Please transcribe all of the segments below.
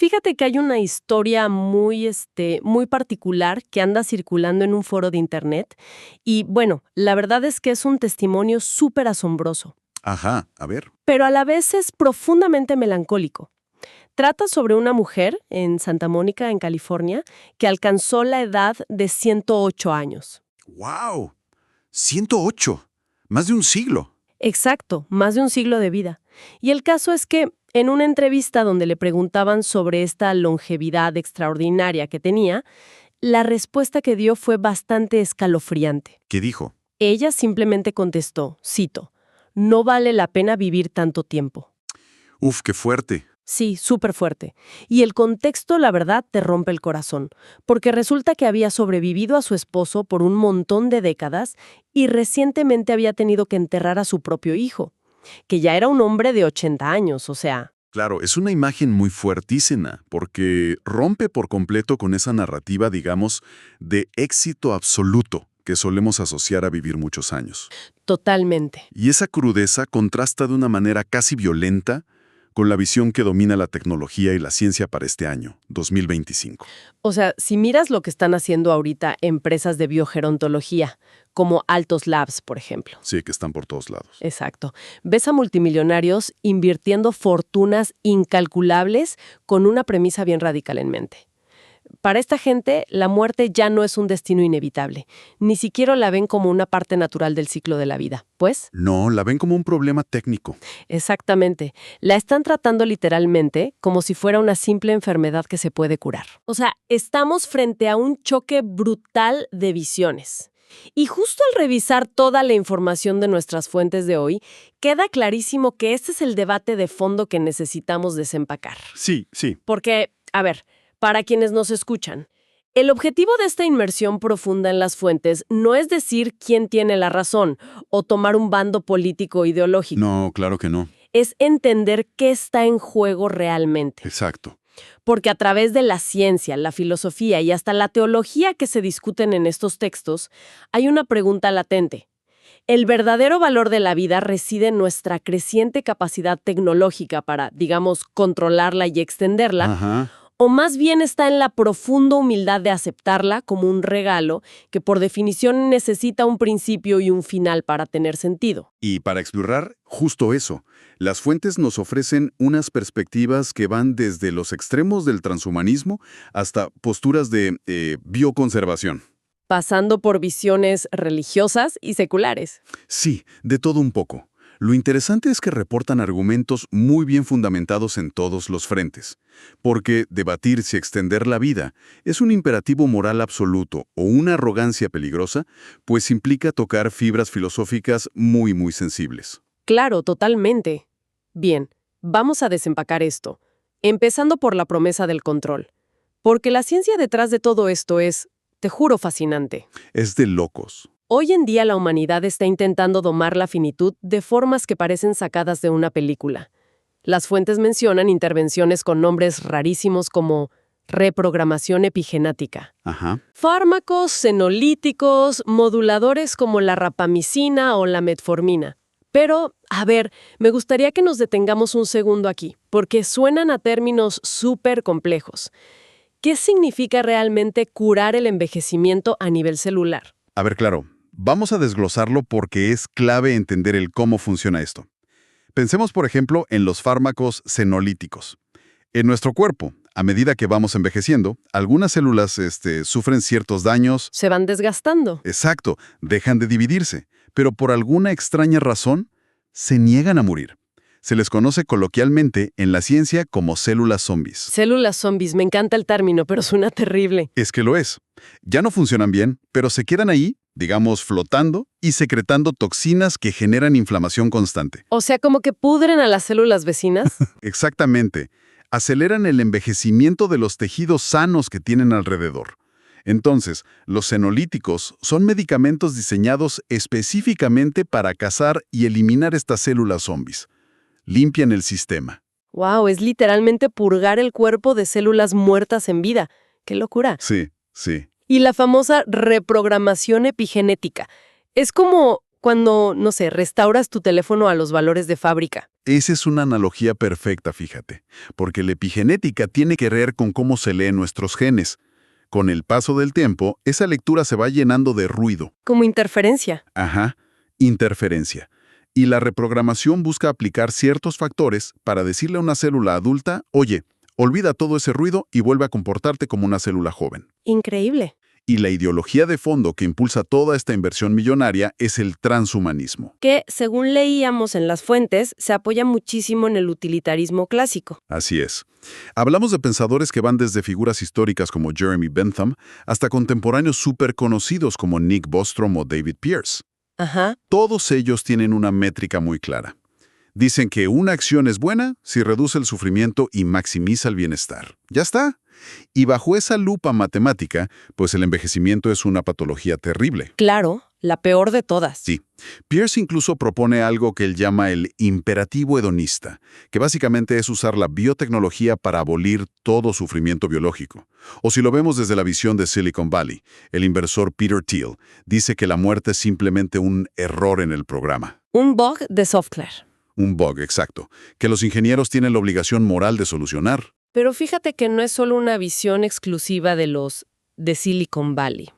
Fíjate que hay una historia muy particular que anda circulando en un foro de internet y, bueno, la verdad es que es un testimonio súper asombroso, Ajá, a ver. pero a la vez es profundamente melancólico. Trata sobre una mujer en Santa Mónica, en California, que alcanzó la edad de 108 años. ¡Wow! 108. Más de un siglo. Exacto, más de un siglo de vida. Y el caso es que, en una entrevista donde le preguntaban sobre esta longevidad extraordinaria que tenía, la respuesta que dio fue bastante escalofriante. ¿Qué dijo? Ella simplemente contestó, cito, "No vale la pena vivir tanto tiempo". Uf, qué fuerte. Sí, súper fuerte. Y el contexto, la verdad, te rompe el corazón, porque resulta que había sobrevivido a su esposo por un montón de décadas y recientemente había tenido que enterrar a su propio hijo, que ya era un hombre de 80 años, o sea. Claro, es una imagen muy fuertísima, porque rompe por completo con esa narrativa, digamos, de éxito absoluto que solemos asociar a vivir muchos años. Totalmente. Y esa crudeza contrasta de una manera casi violenta con la visión que domina la tecnología y la ciencia para este año, 2025. O sea, si miras lo que están haciendo ahorita empresas de biogerontología, como Altos Labs, por ejemplo. Sí, que están por todos lados. Exacto. Ves a multimillonarios invirtiendo fortunas incalculables con una premisa bien radical en mente. Para esta gente, la muerte ya no es un destino inevitable. Ni siquiera la ven como una parte natural del ciclo de la vida. Pues, No, la ven como un problema técnico. exactamente. La están tratando literalmente como si fuera una simple enfermedad que se puede curar. O sea, estamos frente a un choque brutal de visiones. Y justo al revisar toda la información de nuestras fuentes de hoy, queda clarísimo que este es el debate de fondo que necesitamos desempacar. Sí, sí. Porque, a ver, para quienes nos escuchan, el objetivo de esta inmersión profunda en las fuentes no es decir quién tiene la razón o tomar un bando político o ideológico. No, claro que no. Es entender qué está en juego realmente. Exacto. Porque a través de la ciencia, la filosofía y hasta la teología que se discuten en estos textos, hay una pregunta latente. ¿El verdadero valor de la vida reside en nuestra creciente capacidad tecnológica para, digamos, controlarla y extenderla? Ajá. ¿O más bien está en la profunda humildad de aceptarla como un regalo que por definición necesita un principio y un final para tener sentido? Y para explorar justo eso, las fuentes nos ofrecen unas perspectivas que van desde los extremos del transhumanismo hasta posturas de bioconservación. Pasando por visiones religiosas y seculares. Sí, de todo un poco. Lo interesante es que reportan argumentos muy bien fundamentados en todos los frentes, porque debatir si extender la vida es un imperativo moral absoluto o una arrogancia peligrosa, pues implica tocar fibras filosóficas muy sensibles. Claro, totalmente. Bien, vamos a desempacar esto, empezando por la promesa del control. Porque la ciencia detrás de todo esto es, te juro, fascinante. Es de locos. Hoy en día la humanidad está intentando domar la finitud de formas que parecen sacadas de una película. Las fuentes mencionan intervenciones con nombres rarísimos como reprogramación epigenética. Ajá. Fármacos, senolíticos, moduladores como la rapamicina o la metformina. Pero, a ver, me gustaría que nos detengamos un segundo aquí, porque suenan a términos súper complejos. ¿Qué significa realmente curar el envejecimiento a nivel celular? A ver, claro, vamos a desglosarlo porque es clave entender el cómo funciona esto. Pensemos, por ejemplo, en los fármacos senolíticos. En nuestro cuerpo, a medida que vamos envejeciendo, algunas células sufren ciertos daños. Se van desgastando. Exacto, dejan de dividirse, pero por alguna extraña razón, se niegan a morir. Se les conoce coloquialmente en la ciencia como células zombies. Células zombies, me encanta el término, pero suena terrible. Es que lo es. Ya no funcionan bien, pero se quedan ahí, digamos, flotando y secretando toxinas que generan inflamación constante. O sea, como que pudren a las células vecinas. Exactamente. Aceleran el envejecimiento de los tejidos sanos que tienen alrededor. Entonces, los senolíticos son medicamentos diseñados específicamente para cazar y eliminar estas células zombies. Limpian el sistema. Wow, es literalmente purgar el cuerpo de células muertas en vida. ¡Qué locura! Sí, sí. Y la famosa reprogramación epigenética. Es como cuando, no sé, restauras tu teléfono a los valores de fábrica. Esa es una analogía perfecta, fíjate, porque la epigenética tiene que ver con cómo se leen nuestros genes. Con el paso del tiempo, esa lectura se va llenando de ruido. Como interferencia. Ajá, interferencia. Y la reprogramación busca aplicar ciertos factores para decirle a una célula adulta, oye, olvida todo ese ruido y vuelve a comportarte como una célula joven. Increíble. Y la ideología de fondo que impulsa toda esta inversión millonaria es el transhumanismo. Que, según leíamos en las fuentes, se apoya muchísimo en el utilitarismo clásico. Así es. Hablamos de pensadores que van desde figuras históricas como Jeremy Bentham hasta contemporáneos súper conocidos como Nick Bostrom o David Pearce. Ajá. Todos ellos tienen una métrica muy clara. Dicen que una acción es buena si reduce el sufrimiento y maximiza el bienestar. ¡Ya está! Y bajo esa lupa matemática, pues el envejecimiento es una patología terrible. Claro, la peor de todas. Sí. Pearce incluso propone algo que él llama el imperativo hedonista, que básicamente es usar la biotecnología para abolir todo sufrimiento biológico. O si lo vemos desde la visión de Silicon Valley, el inversor Peter Thiel dice que la muerte es simplemente un error en el programa. Un bug de software. Un bug, exacto, que los ingenieros tienen la obligación moral de solucionar. Pero fíjate que no es solo una visión exclusiva de los de Silicon Valley.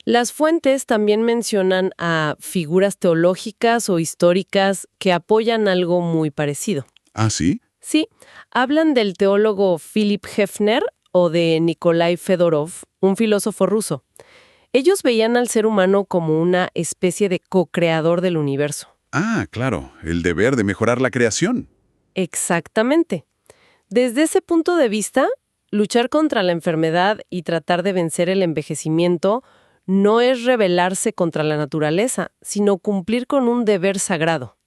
Las fuentes también mencionan a figuras teológicas o históricas que apoyan algo muy parecido. ¿Ah, sí? Sí, hablan del teólogo Philip Hefner o de Nikolai Fedorov, un filósofo ruso. Ellos veían al ser humano como una especie de co-creador del universo. Ah, claro, el deber de mejorar la creación. Exactamente. Desde ese punto de vista, luchar contra la enfermedad y tratar de vencer el envejecimiento no es rebelarse contra la naturaleza, sino cumplir con un deber sagrado.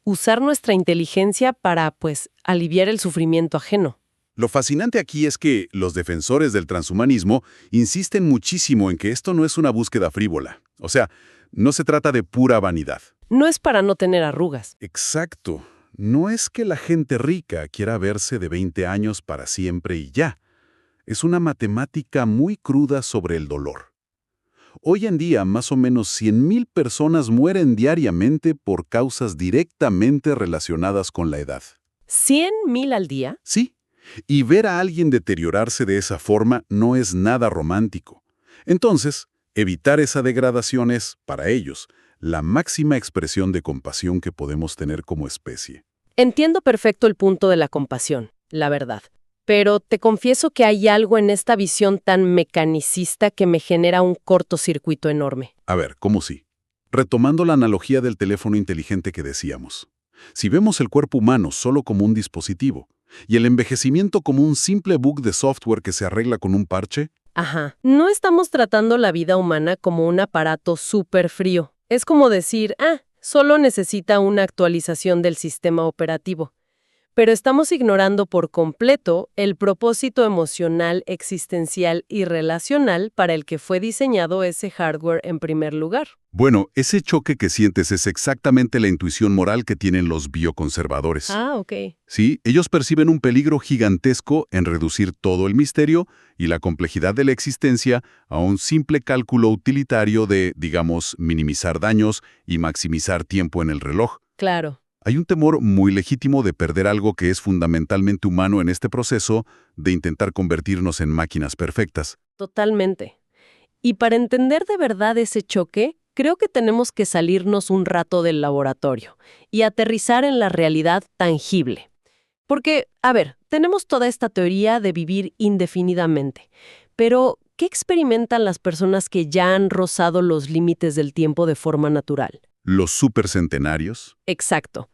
Usar nuestra inteligencia para, pues, aliviar el sufrimiento ajeno. Lo fascinante aquí es que los defensores del transhumanismo insisten muchísimo en que esto no es una búsqueda frívola. O sea, no se trata de pura vanidad. No es para no tener arrugas. Exacto. No es que la gente rica quiera verse de 20 años para siempre y ya. Es una matemática muy cruda sobre el dolor. Hoy en día, más o menos 100,000 personas mueren diariamente por causas directamente relacionadas con la edad. ¿100,000 al día? Sí, y ver a alguien deteriorarse de esa forma no es nada romántico. Entonces, evitar esa degradación es, para ellos, la máxima expresión de compasión que podemos tener como especie. Entiendo perfecto el punto de la compasión, la verdad. Pero te confieso que hay algo en esta visión tan mecanicista que me genera un cortocircuito enorme. A ver, ¿cómo sí? Retomando la analogía del teléfono inteligente que decíamos. Si vemos el cuerpo humano solo como un dispositivo y el envejecimiento como un simple bug de software que se arregla con un parche, Ajá. No estamos tratando la vida humana como un aparato súper frío. Es como decir, solo necesita una actualización del sistema operativo. Pero estamos ignorando por completo el propósito emocional, existencial y relacional para el que fue diseñado ese hardware en primer lugar. bueno, ese choque que sientes es exactamente la intuición moral que tienen los bioconservadores. Ok. Sí, ellos perciben un peligro gigantesco en reducir todo el misterio y la complejidad de la existencia a un simple cálculo utilitario de, digamos, minimizar daños y maximizar tiempo en el reloj. Claro. Hay un temor muy legítimo de perder algo que es fundamentalmente humano en este proceso de intentar convertirnos en máquinas perfectas. Totalmente. Y para entender de verdad ese choque, creo que tenemos que salirnos un rato del laboratorio y aterrizar en la realidad tangible. Porque, a ver, tenemos toda esta teoría de vivir indefinidamente, pero ¿qué experimentan las personas que ya han rozado los límites del tiempo de forma natural? Los supercentenarios. Exacto.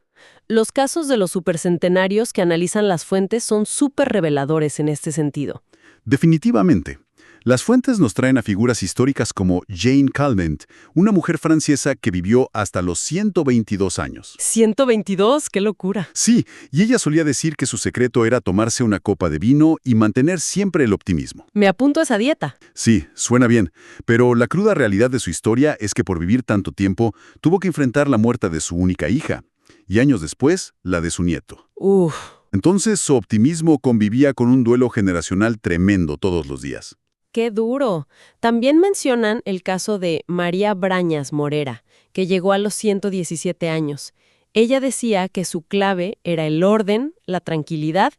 Los casos de los supercentenarios que analizan las fuentes son súper reveladores en este sentido. Definitivamente. Las fuentes nos traen a figuras históricas como Jane Calment, una mujer francesa que vivió hasta los 122 años. 122, qué locura. Sí, y ella solía decir que su secreto era tomarse una copa de vino y mantener siempre el optimismo. Me apunto a esa dieta. Sí, suena bien, pero la cruda realidad de su historia es que por vivir tanto tiempo tuvo que enfrentar la muerte de su única hija, y años después, la de su nieto. Uf. Entonces, su optimismo convivía con un duelo generacional tremendo todos los días. ¡Qué duro! También mencionan el caso de María Brañas Morera, que llegó a los 117 años. Ella decía que su clave era el orden, la tranquilidad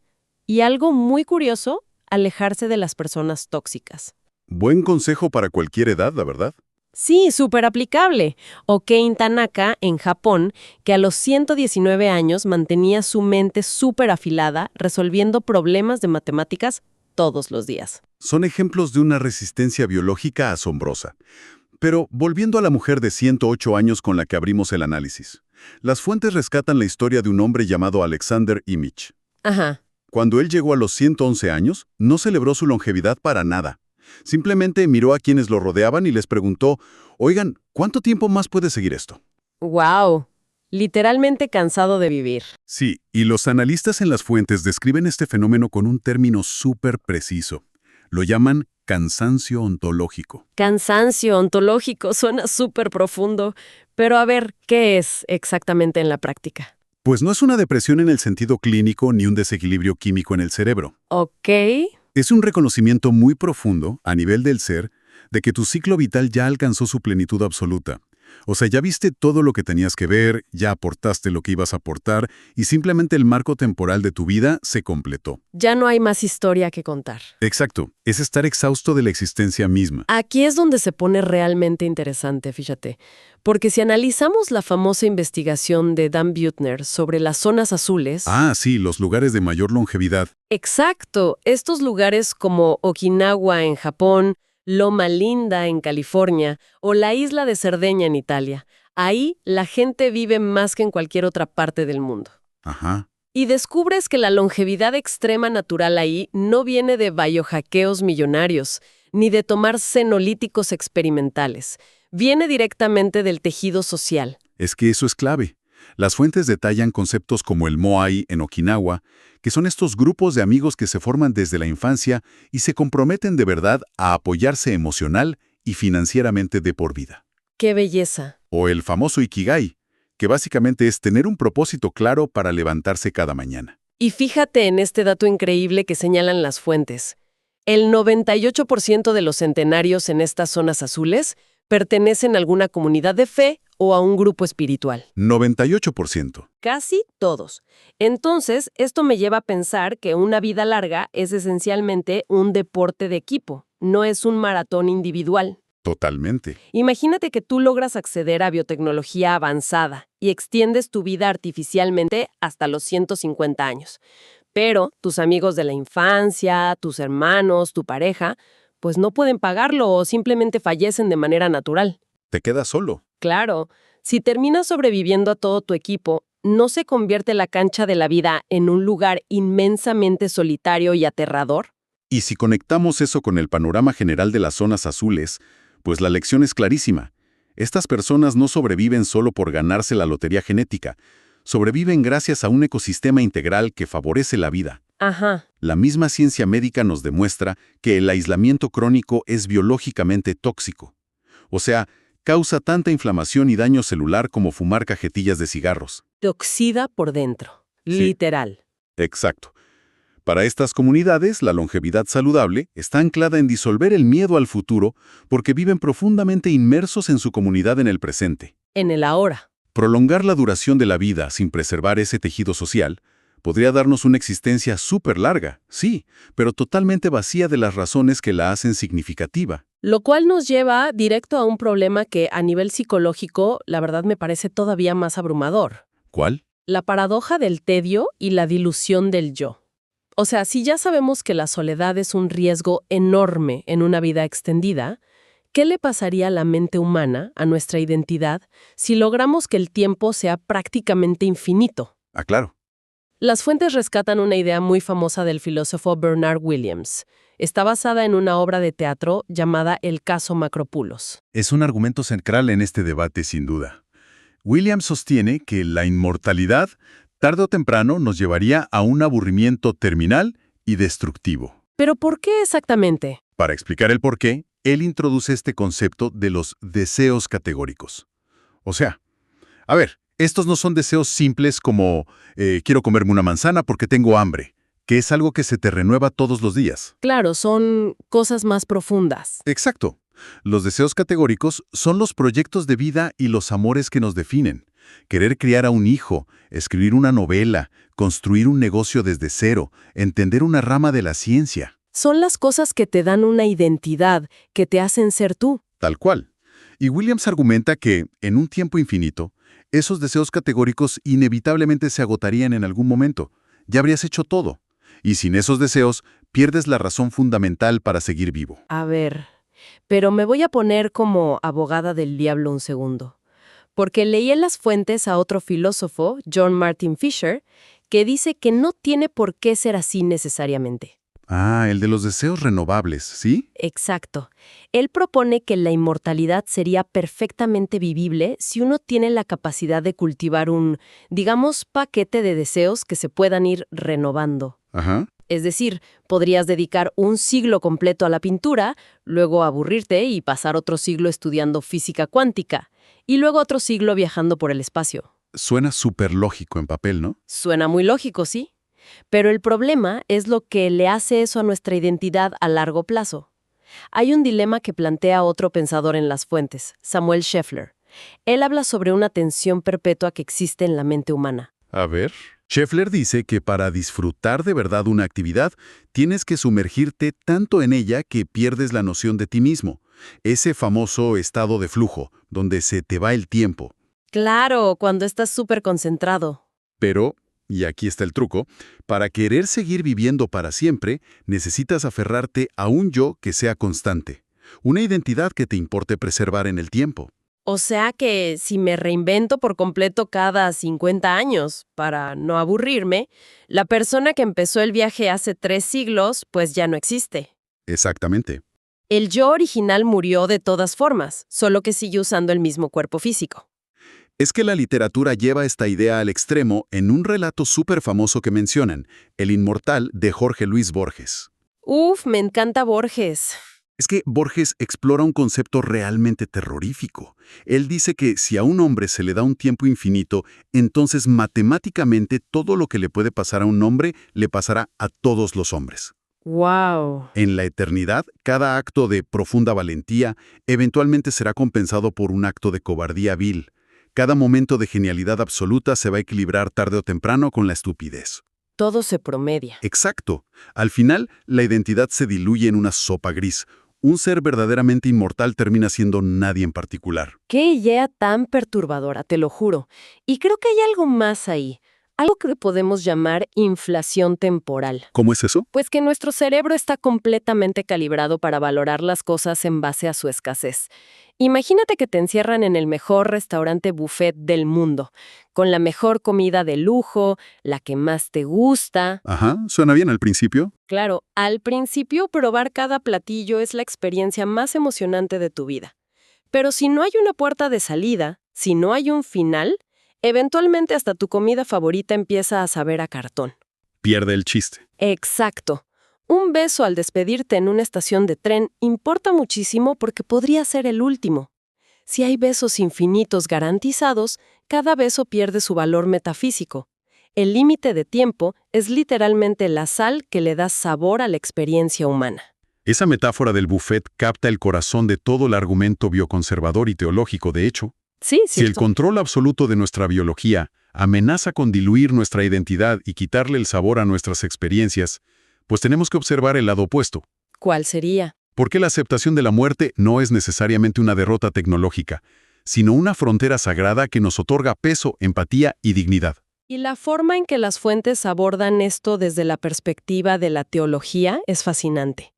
y algo muy curioso, alejarse de las personas tóxicas. Buen consejo para cualquier edad, la verdad. Sí, súper aplicable. O Kei Tanaka, en Japón, que a los 119 años mantenía su mente súper afilada, resolviendo problemas de matemáticas todos los días. Son ejemplos de una resistencia biológica asombrosa. Pero volviendo a la mujer de 108 años con la que abrimos el análisis, las fuentes rescatan la historia de un hombre llamado Alexander Imich. Ajá. Cuando él llegó a los 111 años, no celebró su longevidad para nada. Simplemente miró a quienes lo rodeaban y les preguntó, oigan, ¿cuánto tiempo más puede seguir esto? ¡Wow! Literalmente cansado de vivir. Sí, y los analistas en las fuentes describen este fenómeno con un término súper preciso. Lo llaman cansancio ontológico. Cansancio ontológico suena súper profundo. Pero a ver, ¿qué es exactamente en la práctica? Pues no es una depresión en el sentido clínico ni un desequilibrio químico en el cerebro. Ok. Es un reconocimiento muy profundo, a nivel del ser, de que tu ciclo vital ya alcanzó su plenitud absoluta. O sea, ya viste todo lo que tenías que ver, ya aportaste lo que ibas a aportar y simplemente el marco temporal de tu vida se completó. Ya no hay más historia que contar. Exacto, es estar exhausto de la existencia misma. Aquí es donde se pone realmente interesante, fíjate. Porque si analizamos la famosa investigación de Dan Buettner sobre las zonas azules... Ah, sí, los lugares de mayor longevidad. Exacto, estos lugares como Okinawa en Japón, Loma Linda en California o la isla de Cerdeña en Italia. Ahí la gente vive más que en cualquier otra parte del mundo. Ajá. Y descubres que la longevidad extrema natural ahí no viene de biohackeos millonarios, ni de tomar senolíticos experimentales. Viene directamente del tejido social. Es que eso es clave. Las fuentes detallan conceptos como el Moai en Okinawa, que son estos grupos de amigos que se forman desde la infancia y se comprometen de verdad a apoyarse emocional y financieramente de por vida. ¡Qué belleza! O el famoso Ikigai, que básicamente es tener un propósito claro para levantarse cada mañana. Y fíjate en este dato increíble que señalan las fuentes. El 98% de los centenarios en estas zonas azules pertenecen a alguna comunidad de fe o a un grupo espiritual. 98%. Casi todos. Entonces, esto me lleva a pensar que una vida larga es esencialmente un deporte de equipo, no es un maratón individual. Totalmente. Imagínate que tú logras acceder a biotecnología avanzada y extiendes tu vida artificialmente hasta los 150 años. Pero tus amigos de la infancia, tus hermanos, tu pareja, pues no pueden pagarlo o simplemente fallecen de manera natural. Te quedas solo. Claro, si terminas sobreviviendo a todo tu equipo, ¿no se convierte la cancha de la vida en un lugar inmensamente solitario y aterrador? Y si conectamos eso con el panorama general de las zonas azules, pues la lección es clarísima. Estas personas no sobreviven solo por ganarse la lotería genética, sobreviven gracias a un ecosistema integral que favorece la vida. Ajá. La misma ciencia médica nos demuestra que el aislamiento crónico es biológicamente tóxico. O sea, causa tanta inflamación y daño celular como fumar cajetillas de cigarros. Te oxida por dentro. Sí. Literal. Exacto. Para estas comunidades, la longevidad saludable está anclada en disolver el miedo al futuro porque viven profundamente inmersos en su comunidad en el presente. En el ahora. Prolongar la duración de la vida sin preservar ese tejido social podría darnos una existencia súper larga, sí, pero totalmente vacía de las razones que la hacen significativa. Lo cual nos lleva directo a un problema que a nivel psicológico, la verdad me parece todavía más abrumador. ¿Cuál? La paradoja del tedio y la dilución del yo. O sea, si ya sabemos que la soledad es un riesgo enorme en una vida extendida, ¿qué le pasaría a la mente humana, a nuestra identidad, si logramos que el tiempo sea prácticamente infinito? Ah, claro. Las fuentes rescatan una idea muy famosa del filósofo Bernard Williams. Está basada en una obra de teatro llamada El caso Macropulos. Es un argumento central en este debate, sin duda. Williams sostiene que la inmortalidad, tarde o temprano, nos llevaría a un aburrimiento terminal y destructivo. ¿Pero por qué exactamente? Para explicar el porqué, él introduce este concepto de los deseos categóricos. O sea, a ver, estos no son deseos simples como quiero comerme una manzana porque tengo hambre, que es algo que se te renueva todos los días. Claro, son cosas más profundas. Exacto. Los deseos categóricos son los proyectos de vida y los amores que nos definen. Querer criar a un hijo, escribir una novela, construir un negocio desde cero, entender una rama de la ciencia. Son las cosas que te dan una identidad, que te hacen ser tú. Tal cual. Y Williams argumenta que, en un tiempo infinito, esos deseos categóricos inevitablemente se agotarían en algún momento. Ya habrías hecho todo. Y sin esos deseos, pierdes la razón fundamental para seguir vivo. A ver, pero me voy a poner como abogada del diablo un segundo. Porque leí en las fuentes a otro filósofo, John Martin Fisher, que dice que no tiene por qué ser así necesariamente. Ah, el de los deseos renovables, ¿sí? Exacto. Él propone que la inmortalidad sería perfectamente vivible si uno tiene la capacidad de cultivar un, digamos, paquete de deseos que se puedan ir renovando. Ajá. Es decir, podrías dedicar un siglo completo a la pintura, luego aburrirte y pasar otro siglo estudiando física cuántica, y luego otro siglo viajando por el espacio. Suena súper lógico en papel, ¿no? Suena muy lógico, ¿sí? Pero el problema es lo que le hace eso a nuestra identidad a largo plazo. Hay un dilema que plantea otro pensador en las fuentes, Samuel Scheffler. Él habla sobre una tensión perpetua que existe en la mente humana. A ver. Scheffler dice que para disfrutar de verdad una actividad, tienes que sumergirte tanto en ella que pierdes la noción de ti mismo. Ese famoso estado de flujo, donde se te va el tiempo. Claro, cuando estás súper concentrado. Pero, y aquí está el truco, para querer seguir viviendo para siempre, necesitas aferrarte a un yo que sea constante. Una identidad que te importe preservar en el tiempo. O sea que si me reinvento por completo cada 50 años para no aburrirme, la persona que empezó el viaje hace 3 siglos, pues ya no existe. Exactamente. El yo original murió de todas formas, solo que sigue usando el mismo cuerpo físico. Es que la literatura lleva esta idea al extremo en un relato súper famoso que mencionan, El Inmortal de Jorge Luis Borges. Uf, me encanta Borges. Es que Borges explora un concepto realmente terrorífico. Él dice que si a un hombre se le da un tiempo infinito, entonces matemáticamente todo lo que le puede pasar a un hombre le pasará a todos los hombres. ¡Wow! En la eternidad, cada acto de profunda valentía eventualmente será compensado por un acto de cobardía vil. Cada momento de genialidad absoluta se va a equilibrar tarde o temprano con la estupidez. Todo se promedia. Exacto. Al final, la identidad se diluye en una sopa gris. Un ser verdaderamente inmortal termina siendo nadie en particular. Qué idea tan perturbadora, te lo juro. Y creo que hay algo más ahí. Algo que podemos llamar inflación temporal. ¿Cómo es eso? Pues que nuestro cerebro está completamente calibrado para valorar las cosas en base a su escasez. Imagínate que te encierran en el mejor restaurante buffet del mundo, con la mejor comida de lujo, la que más te gusta. Ajá, suena bien al principio. Claro, al principio probar cada platillo es la experiencia más emocionante de tu vida. Pero si no hay una puerta de salida, si no hay un final, eventualmente hasta tu comida favorita empieza a saber a cartón. Pierde el chiste. Exacto. Un beso al despedirte en una estación de tren importa muchísimo porque podría ser el último. Si hay besos infinitos garantizados, cada beso pierde su valor metafísico. El límite de tiempo es literalmente la sal que le da sabor a la experiencia humana. Esa metáfora del buffet capta el corazón de todo el argumento bioconservador y teológico, de hecho. Sí, Si el cierto. control absoluto de nuestra biología amenaza con diluir nuestra identidad y quitarle el sabor a nuestras experiencias, pues tenemos que observar el lado opuesto. ¿Cuál sería? Porque la aceptación de la muerte no es necesariamente una derrota tecnológica, sino una frontera sagrada que nos otorga peso, empatía y dignidad. Y la forma en que las fuentes abordan esto desde la perspectiva de la teología es fascinante,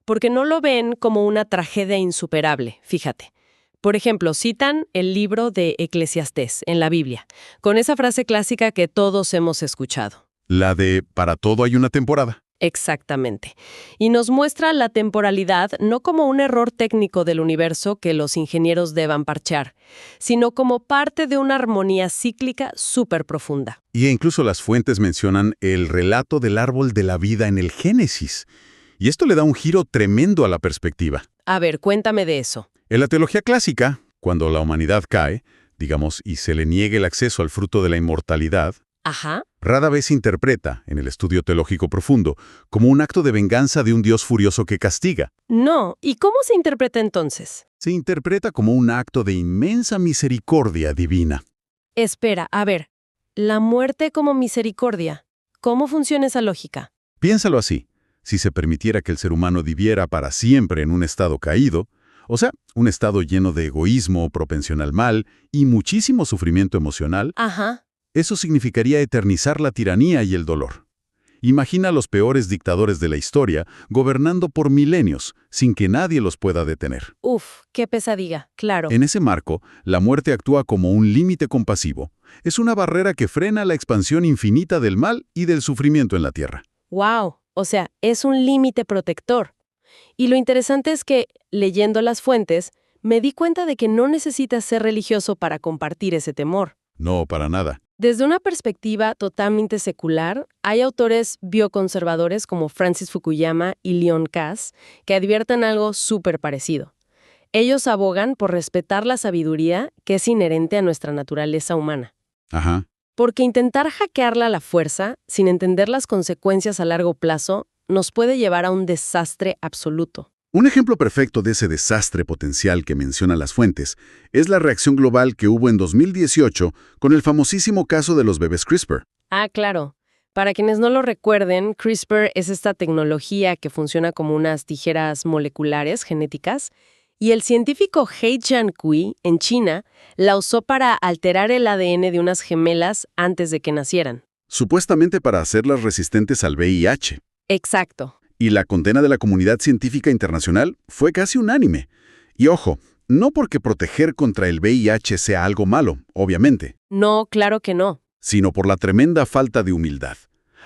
porque no lo ven como una tragedia insuperable, fíjate. Por ejemplo, citan el libro de Eclesiastés en la Biblia, con esa frase clásica que todos hemos escuchado. La de «para todo hay una temporada». Exactamente. Y nos muestra la temporalidad no como un error técnico del universo que los ingenieros deban parchear, sino como parte de una armonía cíclica súper profunda. Y incluso las fuentes mencionan el relato del árbol de la vida en el Génesis. Y esto le da un giro tremendo a la perspectiva. A ver, cuéntame de eso. En la teología clásica, cuando la humanidad cae, digamos, y se le niegue el acceso al fruto de la inmortalidad, Ajá. rara vez se interpreta, en el estudio teológico profundo, como un acto de venganza de un Dios furioso que castiga. No, ¿y cómo se interpreta entonces? Se interpreta como un acto de inmensa misericordia divina. Espera, a ver, la muerte como misericordia. ¿Cómo funciona esa lógica? Piénsalo así. Si se permitiera que el ser humano viviera para siempre en un estado caído, o sea, un estado lleno de egoísmo, propensión al mal y muchísimo sufrimiento emocional, Ajá. eso significaría eternizar la tiranía y el dolor. Imagina a los peores dictadores de la historia gobernando por milenios, sin que nadie los pueda detener. Uf, qué pesadilla, claro. En ese marco, la muerte actúa como un límite compasivo. Es una barrera que frena la expansión infinita del mal y del sufrimiento en la Tierra. Wow, o sea, es un límite protector. Y lo interesante es que, leyendo las fuentes, me di cuenta de que no necesitas ser religioso para compartir ese temor. No, para nada. Desde una perspectiva totalmente secular, hay autores bioconservadores como Francis Fukuyama y Leon Kass que advierten algo súper parecido. Ellos abogan por respetar la sabiduría que es inherente a nuestra naturaleza humana. Ajá. Porque intentar hackearla a la fuerza, sin entender las consecuencias a largo plazo, nos puede llevar a un desastre absoluto. Un ejemplo perfecto de ese desastre potencial que mencionan las fuentes es la reacción global que hubo en 2018 con el famosísimo caso de los bebés CRISPR. Ah, claro. Para quienes no lo recuerden, CRISPR es esta tecnología que funciona como unas tijeras moleculares genéticas, y el científico He Jiankui, en China, la usó para alterar el ADN de unas gemelas antes de que nacieran. Supuestamente para hacerlas resistentes al VIH. Exacto. Y la condena de la comunidad científica internacional fue casi unánime. Y ojo, no porque proteger contra el VIH sea algo malo, obviamente, No, claro que no. sino por la tremenda falta de humildad.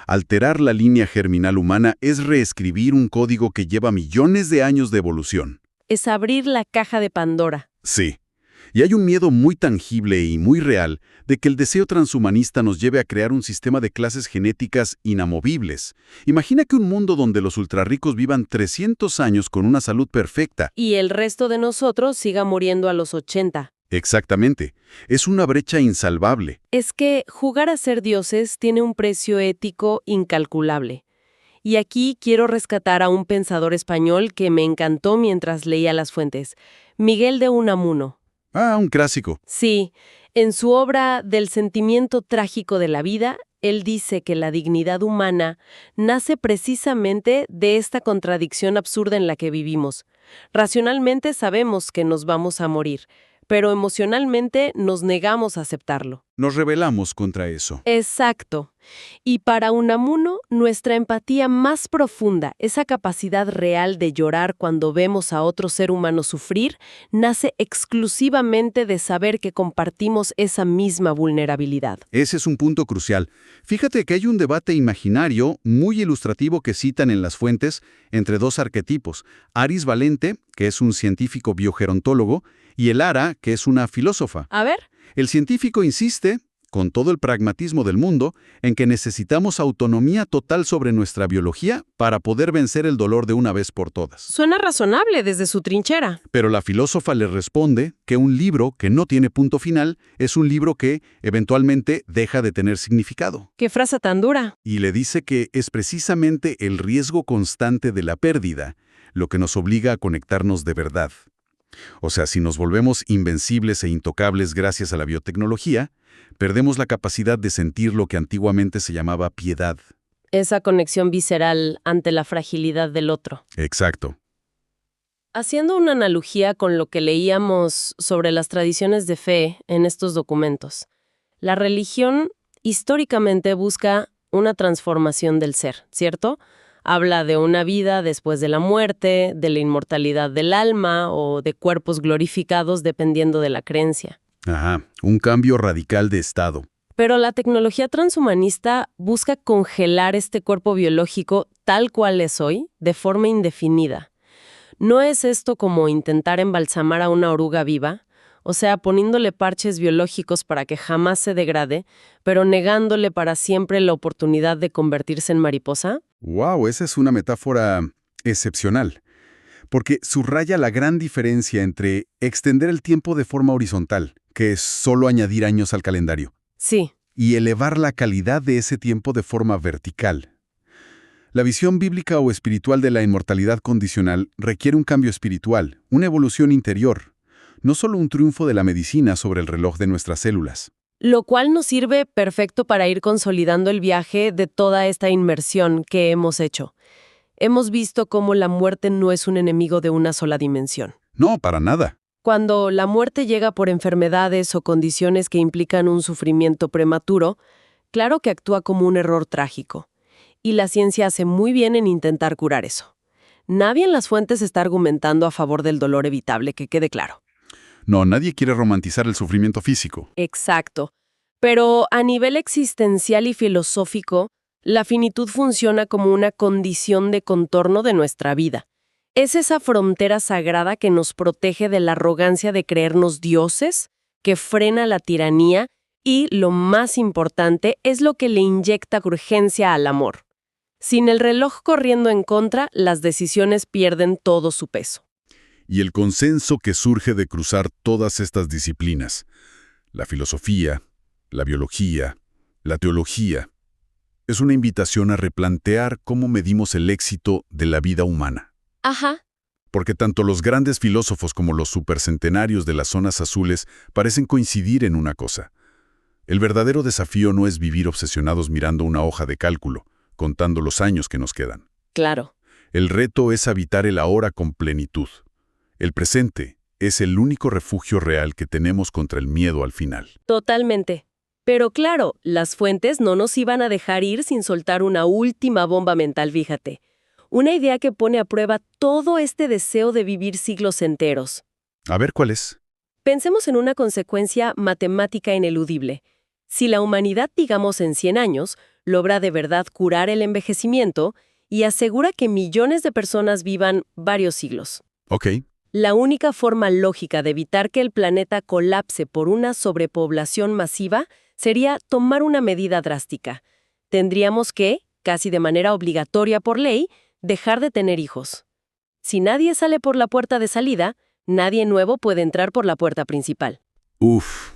Alterar la línea germinal humana es reescribir un código que lleva millones de años de evolución. Es abrir la caja de Pandora. Sí. Y hay un miedo muy tangible y muy real de que el deseo transhumanista nos lleve a crear un sistema de clases genéticas inamovibles. Imagina que un mundo donde los ultrarricos vivan 300 años con una salud perfecta. Y el resto de nosotros siga muriendo a los 80. Exactamente. Es una brecha insalvable. Es que jugar a ser dioses tiene un precio ético incalculable. Y aquí quiero rescatar a un pensador español que me encantó mientras leía las fuentes, Miguel de Unamuno. Ah, un clásico. Sí, en su obra Del sentimiento trágico de la vida, él dice que la dignidad humana nace precisamente de esta contradicción absurda en la que vivimos. Racionalmente sabemos que nos vamos a morir, pero emocionalmente nos negamos a aceptarlo. Nos rebelamos contra eso. Exacto. Y para Unamuno, nuestra empatía más profunda, esa capacidad real de llorar cuando vemos a otro ser humano sufrir, nace exclusivamente de saber que compartimos esa misma vulnerabilidad. Ese es un punto crucial. Fíjate que hay un debate imaginario muy ilustrativo que citan en las fuentes entre dos arquetipos. Aris Valente, que es un científico biogerontólogo, y Elara, que es una filósofa. A ver. El científico insiste, con todo el pragmatismo del mundo, en que necesitamos autonomía total sobre nuestra biología para poder vencer el dolor de una vez por todas. Suena razonable desde su trinchera. Pero la filósofa le responde que un libro que no tiene punto final es un libro que, eventualmente, deja de tener significado. ¡Qué frase tan dura! Y le dice que es precisamente el riesgo constante de la pérdida lo que nos obliga a conectarnos de verdad. O sea, si nos volvemos invencibles e intocables gracias a la biotecnología, perdemos la capacidad de sentir lo que antiguamente se llamaba piedad. Esa conexión visceral ante la fragilidad del otro. Exacto. Haciendo una analogía con lo que leíamos sobre las tradiciones de fe en estos documentos, la religión históricamente busca una transformación del ser, ¿cierto? Habla de una vida después de la muerte, de la inmortalidad del alma o de cuerpos glorificados dependiendo de la creencia. Ajá, un cambio radical de estado. Pero la tecnología transhumanista busca congelar este cuerpo biológico tal cual es hoy, de forma indefinida. ¿No es esto como intentar embalsamar a una oruga viva? O sea, poniéndole parches biológicos para que jamás se degrade, pero negándole para siempre la oportunidad de convertirse en mariposa. ¡Wow! Esa es una metáfora excepcional, porque subraya la gran diferencia entre extender el tiempo de forma horizontal, que es solo añadir años al calendario, Sí. y elevar la calidad de ese tiempo de forma vertical. La visión bíblica o espiritual de la inmortalidad condicional requiere un cambio espiritual, una evolución interior, no solo un triunfo de la medicina sobre el reloj de nuestras células. Lo cual nos sirve perfecto para ir consolidando el viaje de toda esta inmersión que hemos hecho. Hemos visto cómo la muerte no es un enemigo de una sola dimensión. No, para nada. Cuando la muerte llega por enfermedades o condiciones que implican un sufrimiento prematuro, claro que actúa como un error trágico. Y la ciencia hace muy bien en intentar curar eso. Nadie en las fuentes está argumentando a favor del dolor evitable, que quede claro. No, nadie quiere romantizar el sufrimiento físico. Exacto. Pero a nivel existencial y filosófico, la finitud funciona como una condición de contorno de nuestra vida. Es esa frontera sagrada que nos protege de la arrogancia de creernos dioses, que frena la tiranía y, lo más importante, es lo que le inyecta urgencia al amor. Sin el reloj corriendo en contra, las decisiones pierden todo su peso. Y el consenso que surge de cruzar todas estas disciplinas, la filosofía, la biología, la teología, es una invitación a replantear cómo medimos el éxito de la vida humana. Ajá. Porque tanto los grandes filósofos como los supercentenarios de las zonas azules parecen coincidir en una cosa. El verdadero desafío no es vivir obsesionados mirando una hoja de cálculo, contando los años que nos quedan. Claro. El reto es habitar el ahora con plenitud. El presente es el único refugio real que tenemos contra el miedo al final. Totalmente. Pero claro, las fuentes no nos iban a dejar ir sin soltar una última bomba mental, fíjate. Una idea que pone a prueba todo este deseo de vivir siglos enteros. A ver, ¿cuál es? Pensemos en una consecuencia matemática ineludible. Si la humanidad, digamos en 100 años, logra de verdad curar el envejecimiento y asegura que millones de personas vivan varios siglos. Ok. La única forma lógica de evitar que el planeta colapse por una sobrepoblación masiva sería tomar una medida drástica. Tendríamos que, casi de manera obligatoria por ley, dejar de tener hijos. Si nadie sale por la puerta de salida, nadie nuevo puede entrar por la puerta principal. Uf,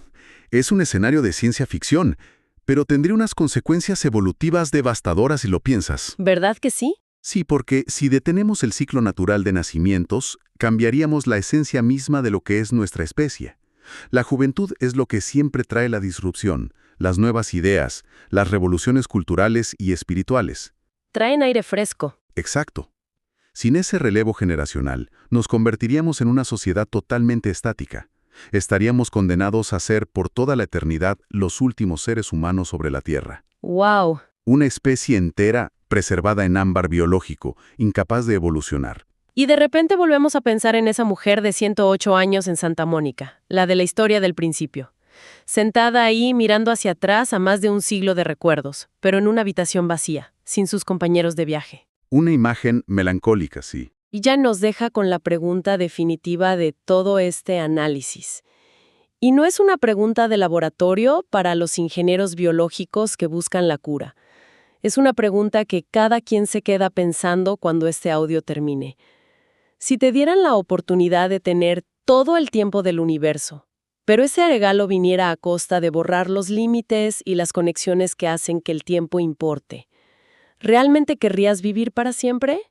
es un escenario de ciencia ficción, pero tendría unas consecuencias evolutivas devastadoras si lo piensas. ¿Verdad que sí? Sí, porque si detenemos el ciclo natural de nacimientos, cambiaríamos la esencia misma de lo que es nuestra especie. La juventud es lo que siempre trae la disrupción, las nuevas ideas, las revoluciones culturales y espirituales. Traen aire fresco. Exacto. Sin ese relevo generacional, nos convertiríamos en una sociedad totalmente estática. Estaríamos condenados a ser por toda la eternidad los últimos seres humanos sobre la Tierra. ¡Wow! Una especie entera preservada en ámbar biológico, incapaz de evolucionar. Y de repente volvemos a pensar en esa mujer de 108 años en Santa Mónica, la de la historia del principio. Sentada ahí mirando hacia atrás a más de un siglo de recuerdos, pero en una habitación vacía, sin sus compañeros de viaje. Una imagen melancólica, sí. Y ya nos deja con la pregunta definitiva de todo este análisis. Y no es una pregunta de laboratorio para los ingenieros biológicos que buscan la cura. Es una pregunta que cada quien se queda pensando cuando este audio termine. Si te dieran la oportunidad de tener todo el tiempo del universo, pero ese regalo viniera a costa de borrar los límites y las conexiones que hacen que el tiempo importe, ¿realmente querrías vivir para siempre?